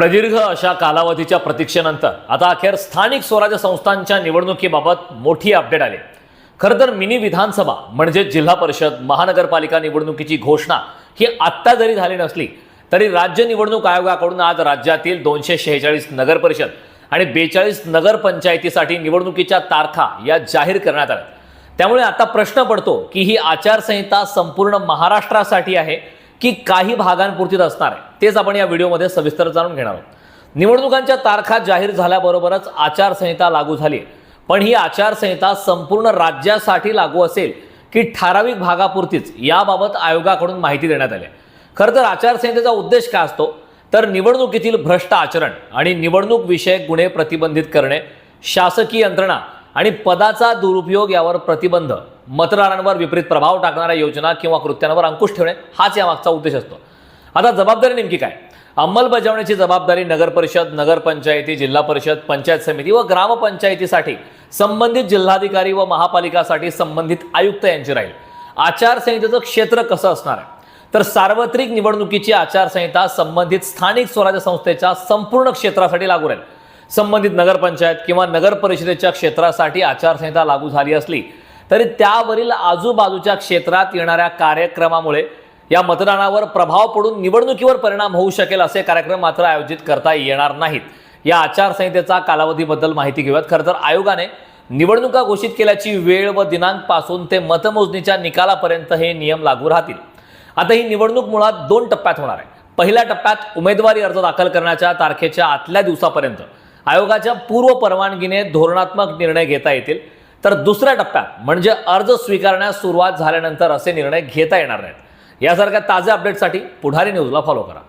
प्रदीर्घ अशा कालावधीच्या प्रतीक्षेनंतर आता अखेर स्थानिक स्वराज्य संस्थांच्या निवडणुकीबाबत मोठी अपडेट आली। खरं तर मिनी विधानसभा म्हणजे जिल्हा परिषद महानगरपालिका निवडणुकीची घोषणा ही आत्ता जरी झाली नसली तरी राज्य निवडणूक आयोगाकडून आज राज्यातील 246 नगर परिषद आणि 42 नगर पंचायतीसाठी निवडणुकीच्या तारखा या जाहीर करण्यात आल्या। त्यामुळे आता प्रश्न पडतो की ही आचारसंहिता संपूर्ण महाराष्ट्रासाठी आहे की काही भागांपुरतीच असणार आहे, तेच आपण या व्हिडिओमध्ये सविस्तर जाणून घेणार आहोत। निवडणुकांच्या तारखा जाहीर झाल्याबरोबरच आचारसंहिता लागू झाली, पण ही आचारसंहिता संपूर्ण राज्यासाठी लागू असेल की ठराविक भागापुरतीच याबाबत आयोगाकडून माहिती देण्यात आली। खरं तर आचारसंहितेचा उद्देश काय असतो तर निवडणुकीतील भ्रष्ट आचरण आणि निवडणूक विषयक गुन्हे प्रतिबंधित करणे, शासकीय यंत्रणा आणि पदाचा दुरुपयोग यावर प्रतिबंध, मतदारांवर विपरीत प्रभाव टाकणाऱ्या योजना किंवा कृत्यांवर अंकुश ठेवणे हाच यामागचा उद्देश असतो। आता जबाबदारी नेमकी काय? अंमलबजावणीची जबाबदारी नगर परिषद, नगर पंचायती, जिल्हा परिषद, पंचायत समिती व ग्रामपंचायतीसाठी संबंधित जिल्हाधिकारी व महापालिकासाठी संबंधित आयुक्त यांची राहील। आचारसंहितेचं क्षेत्र कसं असणार आहे तर सार्वत्रिक निवडणुकीची आचारसंहिता संबंधित स्थानिक स्वराज्य संस्थेच्या संपूर्ण क्षेत्रासाठी लागू राहील। संबंधित नगरपंचायत किंवा नगर परिषदेच्या क्षेत्रासाठी आचारसंहिता लागू झाली असली तरी त्यावरील आजूबाजूच्या क्षेत्रात येणाऱ्या कार्यक्रमामुळे या मतदानावर प्रभाव पडून निवडणुकीवर परिणाम होऊ शकेल असे कार्यक्रम मात्र आयोजित करता येणार नाहीत। या आचारसंहितेचा कालावधीबद्दल माहिती घेऊयात। खरं तर आयोगाने निवडणुका घोषित केल्याची वेळ व दिनांक पासून ते मतमोजणीच्या निकालापर्यंत हे नियम लागू राहतील। आता ही निवडणूक मुळात 2 टप्प्यात होणार आहे। पहिल्या टप्प्यात उमेदवारी अर्ज दाखल करण्याच्या तारखेच्या आतल्या दिवसापर्यंत आयोगाच्या पूर्व परवानगीने धोरणात्मक निर्णय घेता येतील, तर दुसऱ्या टप्प्यात म्हणजे अर्ज स्वीकारण्यास सुरुवात झाल्यानंतर असे निर्णय घेता येणार नाहीत। यासारख्या ताज्या अपडेटसाठी पुढारी न्यूजला फॉलो करा।